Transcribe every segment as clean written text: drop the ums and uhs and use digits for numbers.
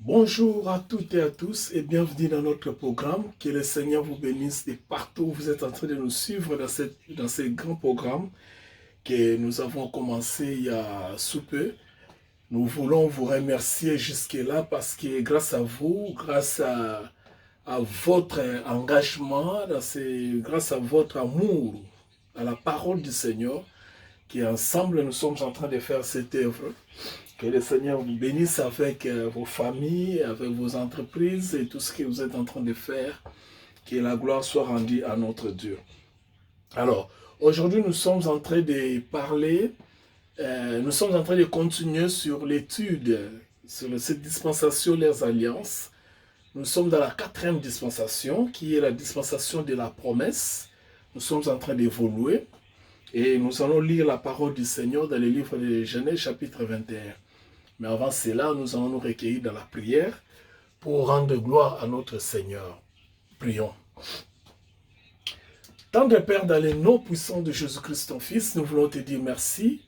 Bonjour à toutes et à tous et bienvenue dans notre programme. Que le Seigneur vous bénisse de partout où vous êtes en train de nous suivre dans ces grands programmes que nous avons commencé il y a sous peu. Nous voulons vous remercier jusque-là parce que grâce à vous, à votre engagement, grâce à votre amour à la parole du Seigneur, qu'ensemble nous sommes en train de faire cette œuvre. Que le Seigneur vous bénisse avec vos familles, avec vos entreprises et tout ce que vous êtes en train de faire. Que la gloire soit rendue à notre Dieu. Alors, aujourd'hui, nous sommes en train de parler, nous sommes en train de continuer sur l'étude sur cette dispensation, les alliances. Nous sommes dans la 4e dispensation, qui est la dispensation de la promesse. Nous sommes en train d'évoluer et nous allons lire la parole du Seigneur dans le livre de Genèse, chapitre 21. Mais avant cela, nous allons nous recueillir dans la prière pour rendre gloire à notre Seigneur. Prions. Tendre Père, dans les noms puissants de Jésus-Christ, ton Fils, nous voulons te dire merci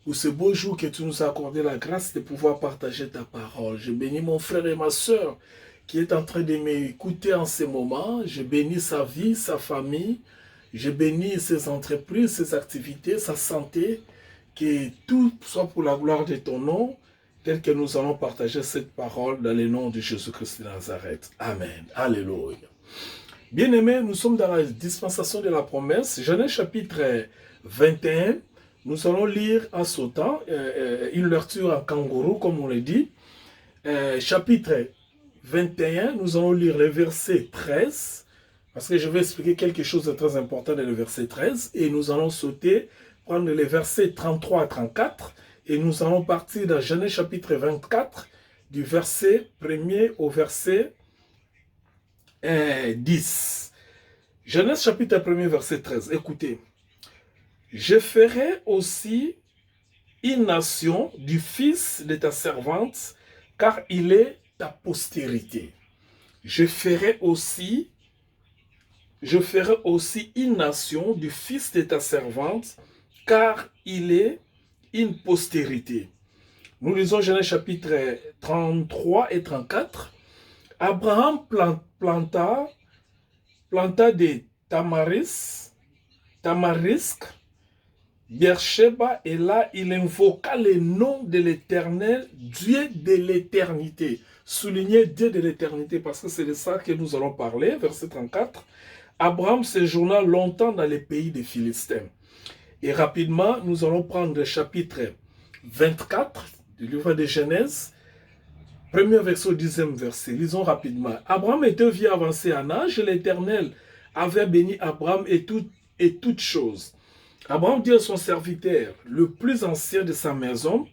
pour ce beau jour que tu nous as accordé la grâce de pouvoir partager ta parole. Je bénis mon frère et ma soeur qui est en train de m'écouter en ce moment. Je bénis sa vie, sa famille. Je bénis ses entreprises, ses activités, sa santé. Que tout soit pour la gloire de ton nom, tel que nous allons partager cette parole dans le nom de Jésus-Christ de Nazareth. Amen. Alléluia. Bien-aimés, nous sommes dans la dispensation de la promesse. Genèse chapitre 21. Nous allons lire en sautant, une lecture en kangourou, comme on le dit. Chapitre 21, nous allons lire le verset 13, parce que je vais expliquer quelque chose de très important dans le verset 13, et nous allons sauter, prendre les versets 33 à 34, et nous allons partir dans Genèse chapitre 24, du verset 1er au verset 10. Genèse chapitre 1er, verset 13. Écoutez. Je ferai aussi une nation du fils de ta servante, car il est ta postérité. Je ferai aussi une nation du fils de ta servante, car il est une postérité. Nous lisons Genèse chapitre 33 et 34. Abraham planta des tamarisques, Beersheba, et là il invoqua le nom de l'Éternel, Dieu de l'éternité. Soulignez Dieu de l'éternité parce que c'est de ça que nous allons parler. Verset 34. Abraham séjourna longtemps dans les pays des Philistins. Et rapidement, nous allons prendre le chapitre 24 du livre de Genèse, premier verset au 10e verset. Lisons rapidement. Abraham était vieux avancé en âge, et l'Éternel avait béni Abraham et toutes choses. Abraham dit à son serviteur, le plus ancien de sa maison,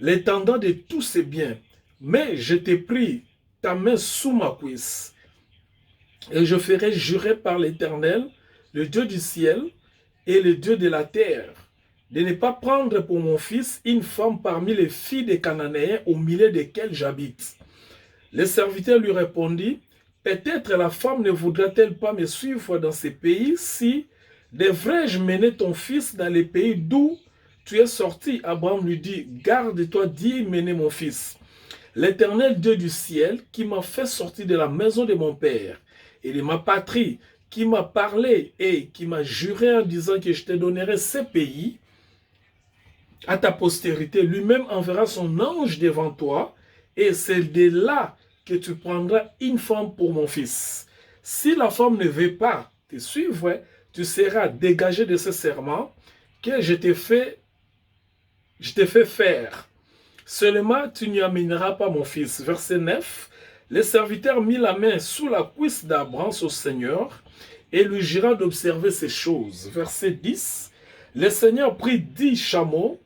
l'intendant de tous ses biens, mais je t'ai pris ta main sous ma cuisse, et je ferai jurer par l'Éternel, le Dieu du ciel et le Dieu de la terre, de ne pas prendre pour mon fils une femme parmi les filles des Cananéens au milieu desquelles j'habite. Le serviteur lui répondit, peut-être la femme ne voudra-t-elle pas me suivre dans ces pays si devrais-je mener ton fils dans les pays d'où tu es sorti? Abraham lui dit, garde-toi d'y mener mon fils. L'Éternel Dieu du ciel, qui m'a fait sortir de la maison de mon père et de ma patrie, qui m'a parlé et qui m'a juré en disant que je te donnerai ces pays à ta postérité, lui-même enverra son ange devant toi, et c'est de là que tu prendras une femme pour mon fils. Si la femme ne veut pas te suivre, tu seras dégagé de ce serment que je t'ai fait faire. Seulement, tu n'y amèneras pas mon fils. Verset 9. Le serviteur mit la main sous la cuisse d'Abraham, son Seigneur, et lui jura d'observer ces choses. Verset 10. Le Seigneur prit 10 chameaux.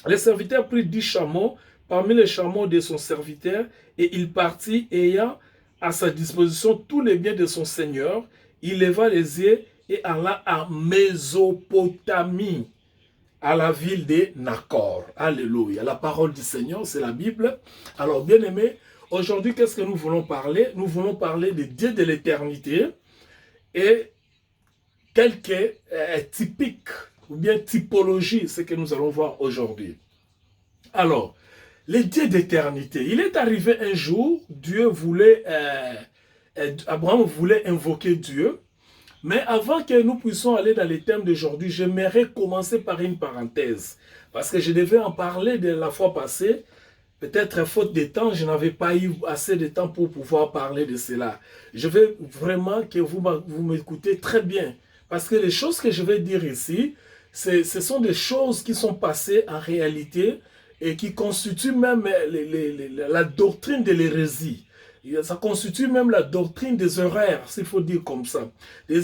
Le serviteur prit 10 chameaux parmi les chameaux de son serviteur, et il partit, ayant à sa disposition tous les biens de son Seigneur. Il leva les yeux et alla à Mésopotamie, à la ville de Nakor. Alléluia. La parole du Seigneur, c'est la Bible. Alors, bien aimés, aujourd'hui, qu'est-ce que nous voulons parler? Nous voulons parler de Dieu de l'éternité et quelques typiques ou bien typologie, ce que nous allons voir aujourd'hui. Alors, le Dieu d'éternité. Il est arrivé un jour, Dieu voulait, Abraham voulait invoquer Dieu. Mais avant que nous puissions aller dans les thèmes d'aujourd'hui, j'aimerais commencer par une parenthèse. Parce que je devais en parler de la fois passée. Peut-être faute de temps, je n'avais pas eu assez de temps pour pouvoir parler de cela. Je veux vraiment que vous m'écoutez très bien. Parce que les choses que je vais dire ici, ce sont des choses qui sont passées en réalité et qui constituent même la doctrine de l'hérésie. Ça constitue même la doctrine des erreurs, s'il faut dire comme ça.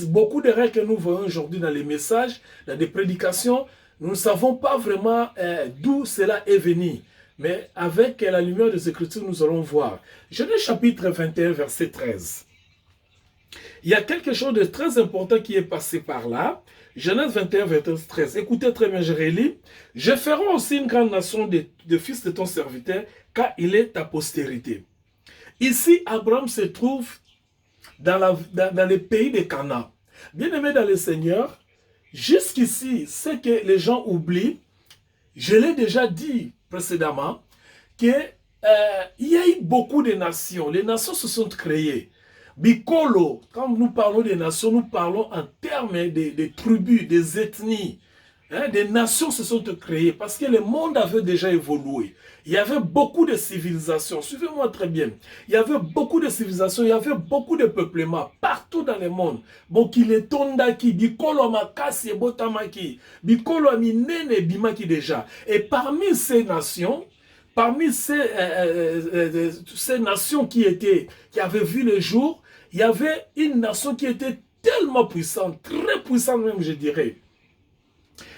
Beaucoup d'erreurs que nous voyons aujourd'hui dans les messages, dans des prédications, nous ne savons pas vraiment d'où cela est venu. Mais avec la lumière des Écritures, nous allons voir. Genèse chapitre 21, verset 13. Il y a quelque chose de très important qui est passé par là. Genèse 21, verset 13. Écoutez très bien, je relis. Je ferai aussi une grande nation de fils de ton serviteur, car il est ta postérité. Ici, Abraham se trouve dans le pays de Canaan. Bien-aimé dans le Seigneur, jusqu'ici, ce que les gens oublient, je l'ai déjà dit précédemment, qu'il y a eu beaucoup de nations. Les nations se sont créées. Bikolo, quand nous parlons des nations, nous parlons en termes des tribus, des ethnies. Des nations se sont créées parce que le monde avait déjà évolué. Il y avait beaucoup de civilisations. Suivez-moi très bien. Il y avait beaucoup de civilisations, il y avait beaucoup de peuplements partout dans le monde. Bon, qu'il est tondaki, bikolo makasi botamaki, bikolo minene bimaki déjà. Et parmi ces nations, parmi ces nations qui avaient vu le jour, il y avait une nation qui était tellement puissante, très puissante même, je dirais.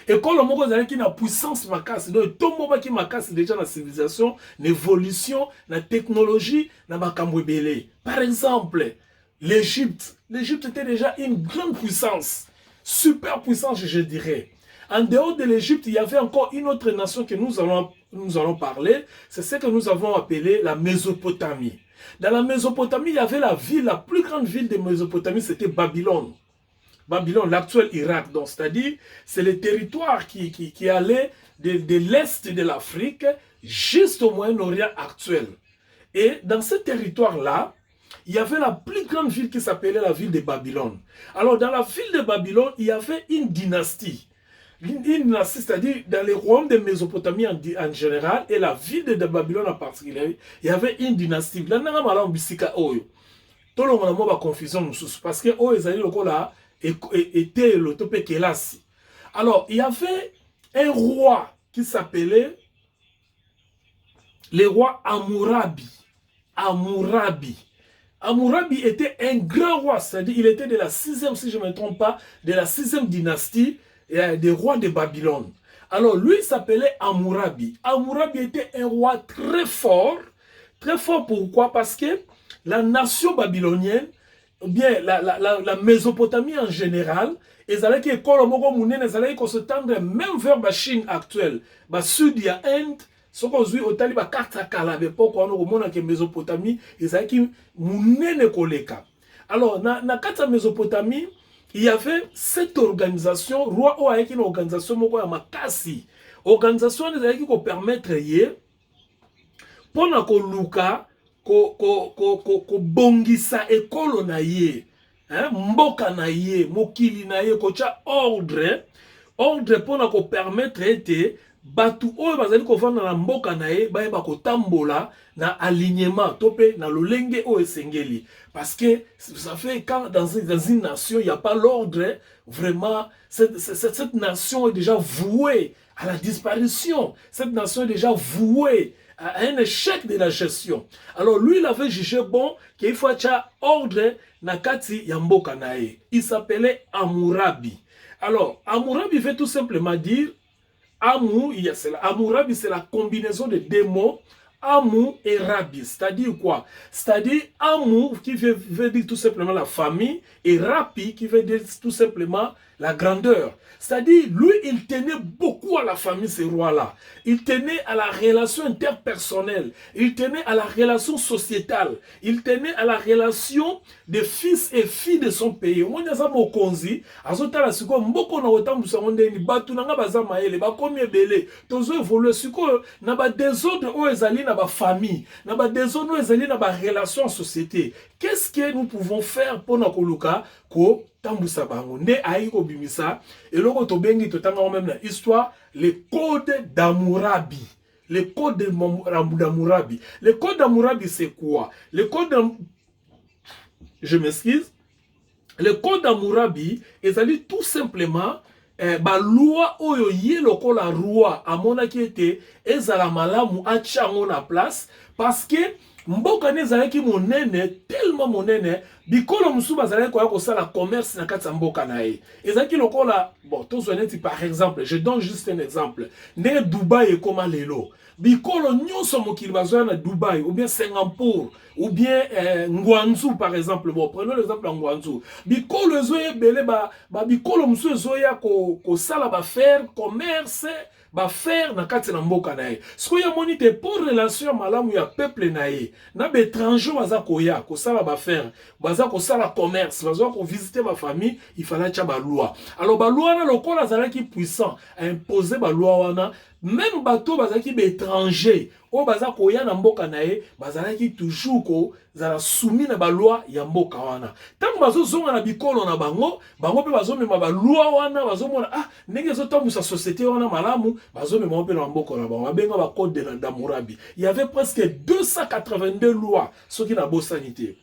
Et quand le monde a une puissance makasi, donc tout le monde qui makasi déjà dans la civilisation, l'évolution, la technologie, la makambwebele. Par exemple, l'Égypte. L'Égypte était déjà une grande puissance, super puissance, je dirais. En dehors de l'Égypte, il y avait encore une autre nation que nous allons parler. C'est ce que nous avons appelé la Mésopotamie. Dans la Mésopotamie, il y avait la plus grande ville de Mésopotamie, c'était Babylone. Babylone, l'actuel Irak, donc c'est-à-dire, c'est le territoire qui allait de l'est de l'Afrique jusqu'au Moyen-Orient actuel. Et dans ce territoire-là, il y avait la plus grande ville qui s'appelait la ville de Babylone. Alors, dans la ville de Babylone, il y avait une dynastie. Une dynastie, c'est-à-dire dans les royaumes de Mésopotamie en général et la ville de Babylone en particulier, il y avait une dynastie. Là, on a tout le monde a confusion parce que là, était l'utopie Kelasi. Alors, il y avait un roi qui s'appelait le roi Hammurabi. Hammurabi était un grand roi, c'est-à-dire il était de la 6e, si je ne me trompe pas, de la 6e dynastie des rois de Babylone. Alors, lui s'appelait Hammurabi. Hammurabi était un roi très fort. Très fort, pourquoi? Parce que la nation babylonienne, bien la Mésopotamie en général, ils allaient se tendre même vers la Chine actuelle. Bah sud il y a Inde, ce qu'on dit au Taliban carte kala l'époque on au monde que Mésopotamie, ils allaient qui munene koleka. Alors na carte Mésopotamie, il y avait cette organisation, roi o avec une organisation moko ya makasi. Organisation les allaient qui ko permettre yé pour na ko luka ko bongisa ekolo na ye, mboka na ye, mokili na ye, ko cha ordre pona ko permettre ete batu oyo bazali ko vanda na mboka na ye ba ko tambola na alignement topé na lolenge o esengeli, parce que ça fait quand dans une nation il y a pas l'ordre, vraiment cette nation est déjà vouée à la disparition. Cette nation est déjà vouée à un échec de la gestion. Alors lui, il avait jugé bon qu'il faut avoir ordre na kati ya mboka na ye. Il s'appelait Hammurabi. Alors, Hammurabi veut tout simplement dire Hammurabi, c'est la combinaison de deux mots. Amu et Rabi. C'est-à-dire quoi? C'est-à-dire Amu qui veut dire tout simplement la famille et Rabi qui veut dire tout simplement la grandeur. C'est-à-dire, lui, il tenait beaucoup à la famille, ce roi-là. Il tenait à la relation interpersonnelle. Il tenait à la relation sociétale. Il tenait à la relation des fils et filles de son pays. On a ça mokonzi, azotala siko mboko na otambusa ondeni batu nanga baza maele bakomi ebele. Tozo évoluer siko na ba désordre o ezali na ba famille, na ba désordre o ezali na ba relation en société. Qu'est-ce que nous pouvons faire pour na koluka ko tambusa bango nde aiko bimisa eloko to bengi to tanga même na histoire les codes d'Hammurabi. Le code d'Hammurabi. Le code d'Hammurabi, c'est quoi? Le code je m'excuse. Le code d'Hammurabi, ezali tout simplement ba loi oyo ye lokola roi amona ki ete ezala malamu achango na place parce que mboka nezalaki monene tellement monene bikolo musu bazalaki koya kosala commerce na kati ya mboka na ye ezalaki lokola bon tozwaneti par exemple je donne juste un exemple ndenge Dubaï ekoma lelo bikolo nyonso mokili bazoya na Dubaï ou bien Singapour ou bien Ngwanzu par exemple. Bon, prenons l'exemple de Ngwanzu. Bikolo ezoya ebele ba bikolo musu ezoya ko sala ba faire commerce ba faire na kati na mboka na ye. Siko ya moni te pour relation malamu ya peuple na ye. Na be étranger baza koya ko sala ba faire, baza ko sala commerce, baza ko visiter ma famille, il fallait tia ba loi. Alors ba loi na lokola zalaki puissant à imposer ba loi wana. Même bateau bazaki be étranger o baza koya na mboka na ye bazalaki toujours ko zala soumis na ba loi ya mboka wana. Tant bazo zonga na bikolo na bango pe bazo mema ba loi wana bazo mona ah ndenge zo tambusa société wana malamu bazo mema pe na mboka na bango benga ba code d'Hammurabi. Il y avait presque 282 lois ce qui na bosanité.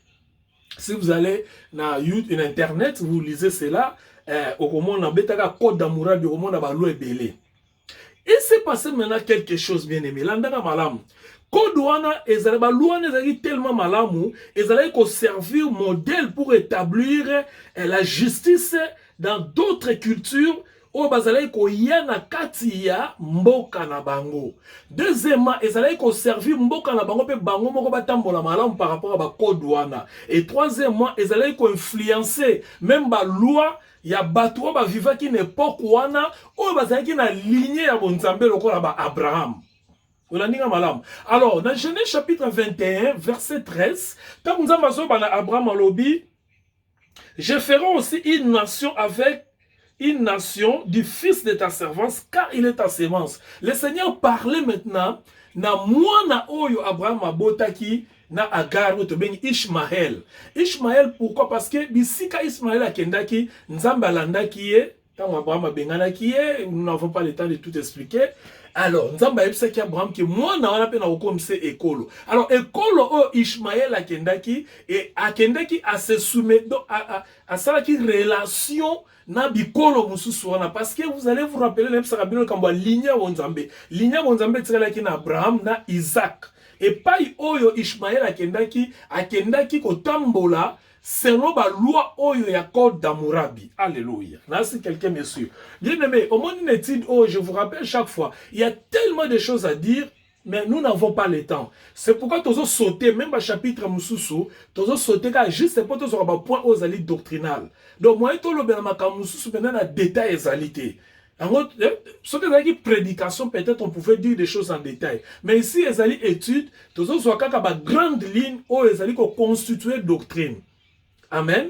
Si vous allez na YouTube, internet, vous lisez cela au moment na betaka code d'Hammurabi au moment na ba loi ebele. Il s'est passé maintenant quelque chose bien aimé. Landana malam. Kodouana ezalaba louane ezali tellement malamu, ezali ko servir modèle pour établir la justice dans d'autres cultures. O bazalai ko yana kati ya mboka na bango. Deuxièmement, ezalai ko servir mboka na bango pe bango moko batambola malamu par rapport à ba kodouana. Et troisièmement, ezalai ko influencer même ba loi ya bato ba vivaki na époque wana o bazalaki na lignée ya bonzambe lokola ba Abraham. Alors, dans Genèse chapitre 21, verset 13, quand nous avons Abraham alobi, je ferai aussi une nation avec une nation du fils de ta servance, car il est ta sémence. Le Seigneur parlait maintenant, na mwana oyo Abraham abotaki, na Agar, to bengi Ishmael. Ishmael, pourquoi? Parce que bisika Ishmael akendaki, nzamba landaki ye, tant Abraham abenganaki ye, nous n'avons pas le temps de tout expliquer. Alors, nzamba yebisaki Abraham ki mwana wana pe na okomse ekolo. Alors, ekolo o Ishmael akendaki, et akendaki a se soumettre à ça qui relation na bikolo mususu wana, parce que vous allez vous rappeler même ça bino kamba lignée wonzambe. Lignée wonzambe tselaki na Abraham na Isaac. Et pas oyo Ishmael akendaki kotambola selon la loi oyo ya code d'Hammurabi. Alléluia. Là, si quelqu'un me suit. Bien aimé, au monde d'une étude, oh, je vous rappelle chaque fois, il y a tellement de choses à dire, mais nous n'avons pas le temps. C'est pourquoi nous avons sauté, même au chapitre Moussoussou, nous avons sauté car juste pour nous avoir un point aux alliés doctrinales. Donc, moi, tout le Moussoussou, maintenant, un détail aux alliés. Sur des prédications, peut-être on pouvait dire des choses en détail. Mais ici, les alliés études, nous avons une grande ligne où les alliés constituent doctrine. Amen.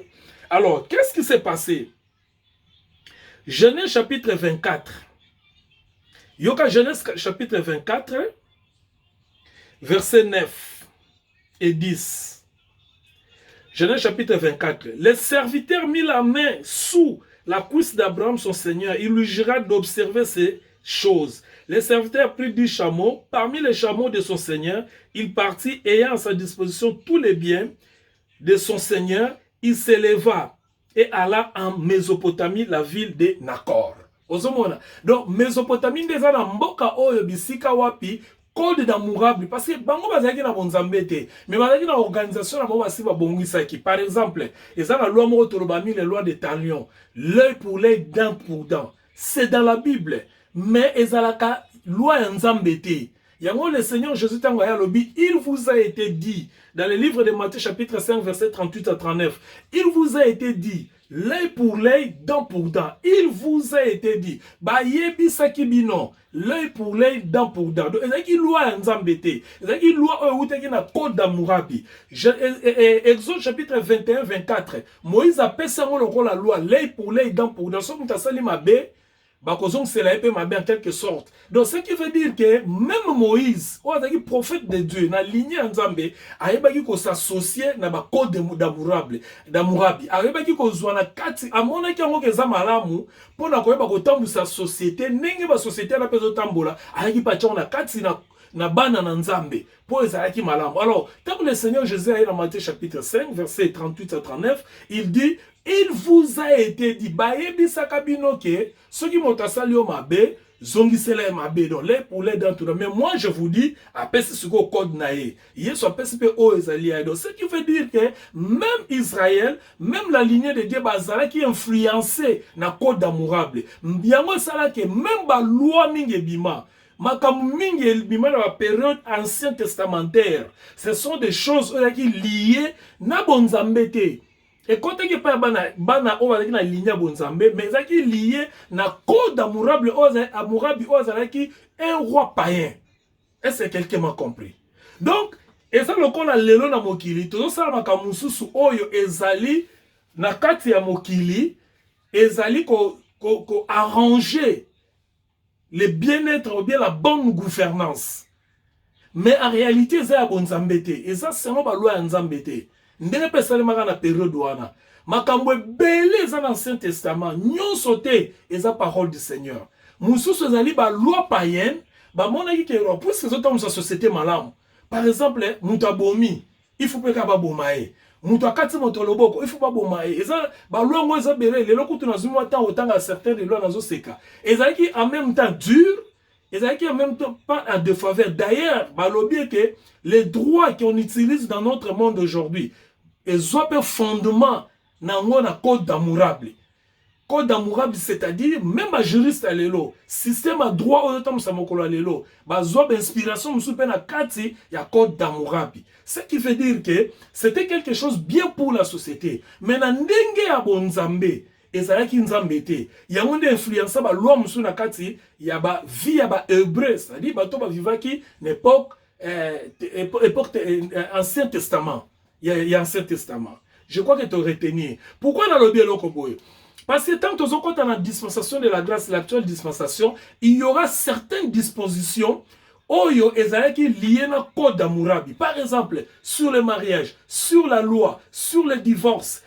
Alors, qu'est-ce qui s'est passé? Genèse chapitre 24. Yoka Genèse chapitre 24, versets 9 et 10. Genèse chapitre 24. Les serviteurs mit la main sous la cuisse d'Abraham, son Seigneur. Il lui jura d'observer ces choses. Les serviteurs prirent 10 chameaux. Parmi les chameaux de son Seigneur, il partit ayant à sa disposition tous les biens de son Seigneur. Il s'éleva et alla en Mésopotamie, la ville de Nakor. Donc, Mésopotamie, déjà dans Mboka Oyo, Bisika Wapi, code d'Hammurabi, parce que bango bazaki na bonzambete, mais bazaki na organisation na bango basi ba bongisaki. Par exemple, ils ont la loi moko tolobami, les lois de talion, l'œil pour l'œil, dent pour dent. C'est dans la Bible, mais ils ont la loi nzambete. Yango le Seigneur Jésus Tangoya Lobi, il vous a été dit, dans le livre de Matthieu chapitre 5, verset 38 à 39, il vous a été dit, l'œil pour l'œil, dent pour dent. Il vous a été dit, ba yebi sakibino, l'œil pour l'œil, dent pour dent. Donc, ezaki loi nzambete, ezaki loi outeki na code d'Amourabi. Exode chapitre 21, 24, Moïse a pessé la loi, l'œil pour l'œil, dent pour dent. Somme tasali mabe, bakozong c'est la épée mabe en quelque sorte. Donc ce qui veut dire que même Moïse, prophète de Dieu, na lignée nzambe, ayebaki ko s'associer na ba code d'Amourabi. Ayebaki ko zwana kati amona ki yango keza malamu pona koyeba ko tambusa société ndenge ba société na peso tambola, ayeki pa na kati na bana na nzambe pour ezalaki malamu. Alors, tant que le Seigneur Jésus a dans Matthieu chapitre 5 verset 38 à 39, il dit il vous a été dit, baebi sakabino ke, ceux qui m'ont asali au mabe, zongisele mabe, donc les pour les dans tout. Mais moi je vous dis, après c'est ce qu'on code nae, yeso après c'est o ezali. Donc ce qui veut dire que même Israël, même la lignée de Dieu bazala qui influencé na code d'Amourabi. Yango sala que même ba loi mingi bima. Makamu mingi bima na période ancien testamentaire. Ce sont des choses qui liées na bonzambete. Et quand tu pas bana on va dire na ligne bonzambe, mais ça qui lié na code d'Amourabi qui un roi païen. Est-ce que quelqu'un m'a compris? Donc, et ça le qu'on a lelo na mokili, tout ça makamususu oyo ezali na kati ya mokili, ezali ko arranger le bien-être ou bien la bonne gouvernance. Mais en réalité, c'est à bonzambete. Et ça, c'est un loi à nzambete. Ndenge pesalemaka na période wana makambo ebele eza na Ancien Testament nyonso te eza parole du Seigneur. Mususu ezali ba loi païenne bamonaki ke puisque ezotambusa société malamu. Par exemple, mutu abomi il faut peka baboma ye, mutu akati moto loboko il faut baboma ye. Eza ba loi ngo eza bele lelo kutu na zuma temps autant à certains de lois nazoseka ezalaki en même temps dur. Et ça qui en même temps pas à défaveur. D'ailleurs, balobi que les droits qu'on utilise dans notre monde aujourd'hui, ils ont un fondement dans le code d'Amourabi. Code d'Amourabi, c'est-à-dire, même un juriste à l'élo, système à droit au temps samokolo à l'élo, bazob inspiration musupe na kati ya code d'Amourabi. Ce qui veut dire que c'était quelque chose bien pour la société. Mais na ndenge ya bonzambe, ezalaki nzambete yango nde influença ba loi musu na kati ya ba vie ya ba hébreu, c'est-à-dire bato ba vivaki l'époque Ancien Testament. Il y a Ancien Testament. Je crois que tu aurais retenu. Pourquoi dans le bielo koboy? Parce que tant que tu as la dispensation de la grâce, l'actuelle dispensation, il y aura certaines dispositions oyo ezalaki liées na code d'Amourabi. Par exemple, sur le mariage, sur la loi, sur le divorce,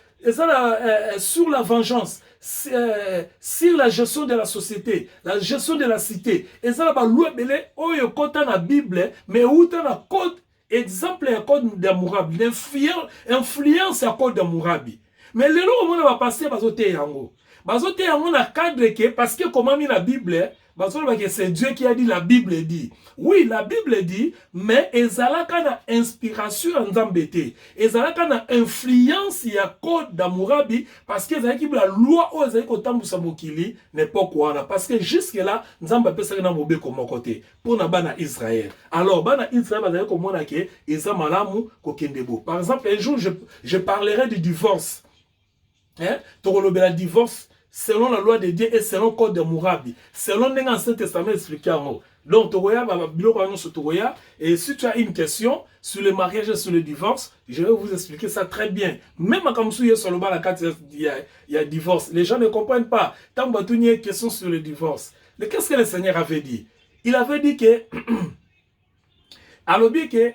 sur la vengeance, sur la gestion de la société, la gestion de la cité. Et ça la loi belé oyo kota na Bible, mais outa na code exemple ya code d'Amourabi, influence ya code d'Amourabi. Mais le lot on va passer bazote yango. Bazote yango na cadre que parce que comment mis la Bible, c'est Dieu qui a dit, la Bible dit. Oui, la Bible dit, mais ezalaka na inspiration nzambete. Ezalaka na influence ya code d'Amourabi parce que ezalaki la loi o ezalaki kotambusa mokili n'époque wana parce que jusque là nzamba pesa na mobe comme côté pour na bana Israël. Alors bana Israël bazali komona ke eza malamu kokendebo. Par exemple, un jour je parlerai du divorce. Hein? Tokolobela divorce selon la loi de Dieu et selon le code d'Amourabi. Selon l'Ancien Testament expliqué en haut. Donc, et si tu as une question sur le mariage et sur le divorce, je vais vous expliquer ça très bien. Même quand il y a divorce, les gens ne comprennent pas. Tant qu'il y a une question sur le divorce. Mais qu'est-ce que le Seigneur avait dit? Il avait dit que, alors bien que,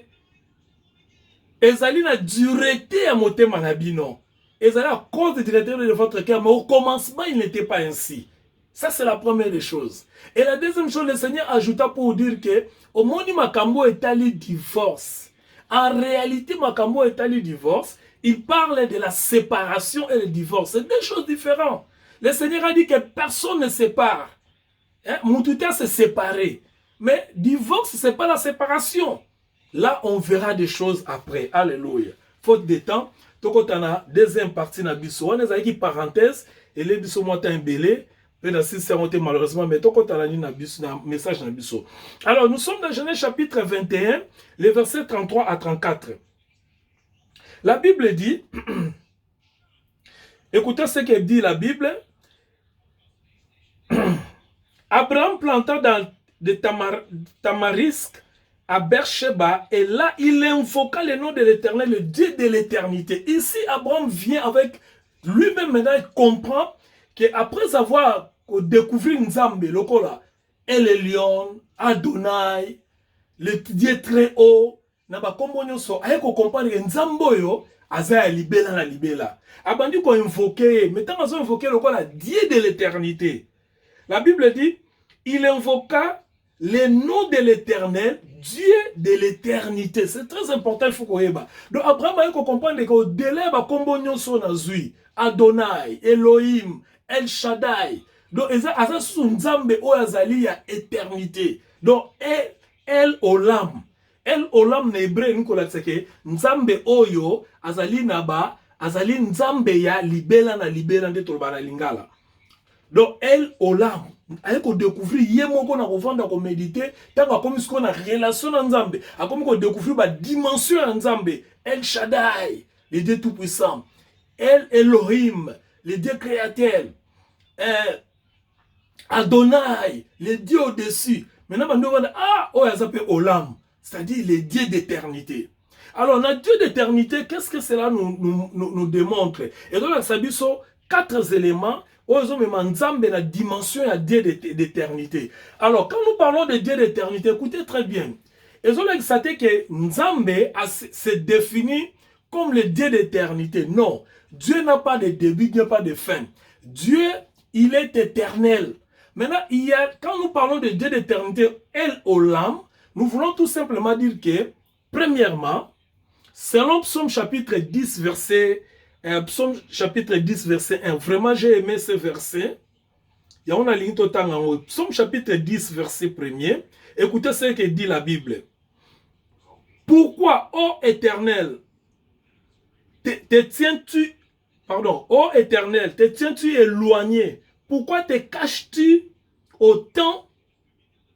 ezali na dureté à monter manabino. Et ça à cause du directeur de votre cœur, mais au commencement, il n'était pas ainsi. Ça, c'est la première des choses. Et la deuxième chose, le Seigneur ajouta pour dire que, au moment où Makambo est allé divorce, en réalité, Makambo est allé divorce, il parle de la séparation et le divorce. C'est deux choses différentes. Le Seigneur a dit que personne ne sépare. Hein? Moutouta s'est séparé. Mais divorce, ce n'est pas la séparation. Là, on verra des choses après. Alléluia. Faute de temps. Tokotana deuxième partie na biso on ezaki parenthèse et les biso mota imbelé Malheureusement, mais quand on a un message dans le. Alors, nous sommes dans Genèse chapitre 21, les versets 33 à 34. La Bible dit, écoutez ce que dit la Bible. Abraham planta dans des tamarisques à Beersheba, et là, il invoqua le nom de l'Éternel, le Dieu de l'éternité. Ici, Abraham vient avec lui-même, maintenant, il comprend qu'après avoir découvert Nzambe, lokola, El Elyon, Adonai, le Dieu très haut, na ba kombo nyonso, aye ko comprendre que Nzambe yo, aza ya libela na libela. Abandi ko invoquer, mais tant azo invoquer lokola Dieu de l'éternité. La Bible dit, il invoqua le nom de l'Éternel, Dieu de l'éternité. C'est très important, il faut qu'on y ait. Donc, Abraham a compris qu'au-delà de kombo nyonso na zui, Adonai, Elohim, El Shaddai. Donc, eza sous Nzambe o azali ya éternité. Donc, El Olam. El Olam na hébreu nikola tseke, Nzambe oyo azali naba, azali Nzambe ya libela na libela nde toloba na lingala. Donc, El Olam, il faut découvrir, il y a ko méditer, tant qu'on a une relation en Nzambe, a comme qu'on découvrir la dimension en Nzambe, El Shaddai, le Dieu tout-puissant, El Elohim, le Dieu créateur, Adonai, le Dieu au-dessus. Maintenant, on va dire, Olam, c'est-à-dire le Dieu d'éternité. Alors, notre Dieu d'éternité, qu'est-ce que cela nous démontre? Et donc, ça dit 4 éléments. La dimension à Dieu d'éternité. Alors, quand nous parlons de Dieu d'éternité, écoutez très bien. Ils ont constaté que Nzambe se définit comme le Dieu d'éternité. Non, Dieu n'a pas de début, il n'y a pas de fin. Dieu, il est éternel. Maintenant, quand nous parlons de Dieu d'éternité, El Olam, nous voulons tout simplement dire que, premièrement, selon Psaume chapitre 10, Psaume chapitre 10, verset 1. Vraiment, j'ai aimé ce verset. Il y a une ligne totale en haut. Psaume chapitre 10, verset 1er. Écoutez ce que dit la Bible. Pourquoi, ô Éternel, te tiens-tu, ô Éternel, te tiens-tu éloigné? Pourquoi te caches-tu au temps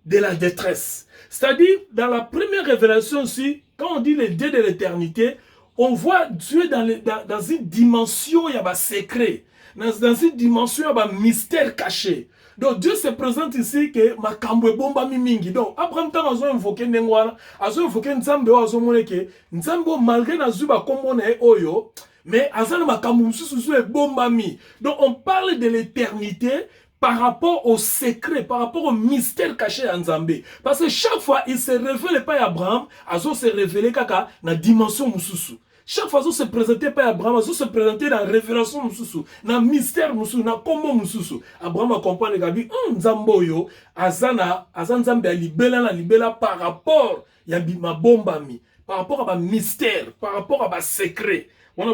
de la détresse? C'est-à-dire, dans la première révélation aussi, quand on dit le Dieu de l'éternité, on voit Dieu dans une dimension, il y a un secret. Dans une dimension, il y a un mystère caché. Donc Dieu se présente ici que ma kambwe bomba mimingi. Donc après temps azo invoquer nengwana, azo invoquer Nzambe azo moneke, Nzambe malgré na zuba komona oyo, mais azana makambu mususu e bomba mi. Donc on parle de l'éternité par rapport au secret, par rapport au mystère caché à Nzambe. Parce que chaque fois, il se révèle pas à Abraham, azo se révélé kaka na dimension mususu. Chaque fois, azo se présentait pas à Abraham, azo se présentait dans la révélation mususu, dans le mystère mususu, dans le combo mususu. Abraham a compris les dit, Nzambo yo, azana Nzambe a libela par rapport, ya ma bomba mi, par rapport à ma mystère, par rapport à ma secret. On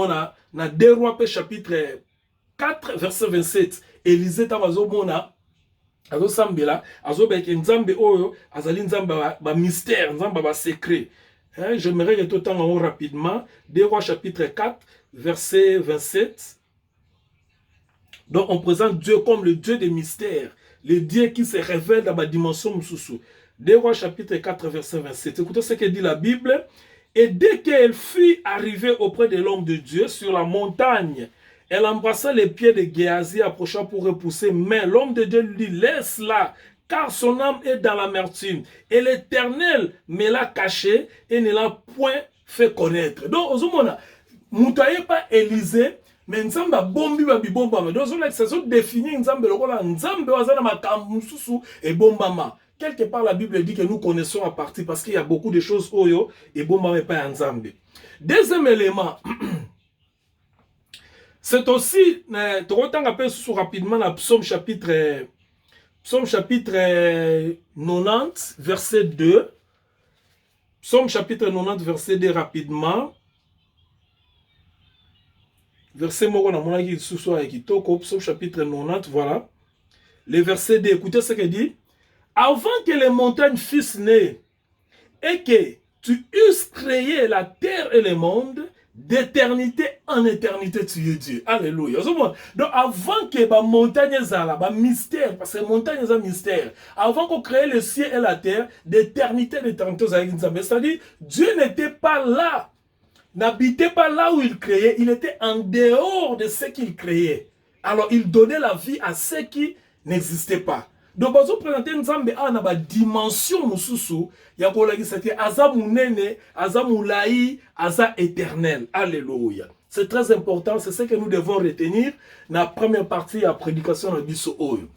a na 2 Rois chapitre 4, verset 27. Élisée tabazo mona azo sambela azo beke Nzambe oyo azali Nzambe ba mystère, Nzambe ba secret. J'aimerais que tout temps rapidement 2 Rois chapitre 4 verset 27. Donc on présente Dieu comme le Dieu des mystères, le Dieu qui se révèle dans ma dimension mususu. 2 Rois chapitre 4 verset 27. Écoutez ce que dit la Bible. Et dès qu'elle fut arrivée auprès de l'homme de Dieu sur la montagne, elle embrassa les pieds de Géasi, approchant pour repousser. Mais l'homme de Dieu lui dit, laisse-la, car son âme est dans l'amertume. Et l'Éternel me l'a caché et ne l'a point fait connaître. Donc, Ozomona, Moutaye pas Élisée, mais Nzamba bombi babi bombama. Donc, c'est ça définit Nzambe lokola Nzambe wazana makambu susu et bombama. Quelque part, la Bible dit que nous connaissons à partir parce qu'il y a beaucoup de choses oyo et bombama pas Nzambe. Deuxième élément. C'est aussi, tu retends un peu rapidement la Psaume chapitre 90, verset 2. Psaume chapitre 90, verset 2 rapidement. Verset moko na mona ki suso kitoko, Psaume chapitre 90, voilà. Le verset 2, écoutez ce qu'il dit. Avant que les montagnes fussent nées et que tu eusses créé la terre et le monde, d'éternité en éternité, tu es Dieu. Alléluia. Donc, avant que la montagne soit mystère, parce que la montagne est un mystère, avant qu'on crée le ciel et la terre, d'éternité en éternité, c'est-à-dire, Dieu n'était pas là, n'habitait pas là où il créait, il était en dehors de ce qu'il créait. Alors, il donnait la vie à ceux qui n'existaient pas. Donc, bazo présenter nzambe ana ba dimension mususu ya kolakisa ke aza munene, aza mulai, aza éternel. Alléluia. C'est très important, c'est ce que nous devons retenir dans la première partie de la prédication de biso oyo.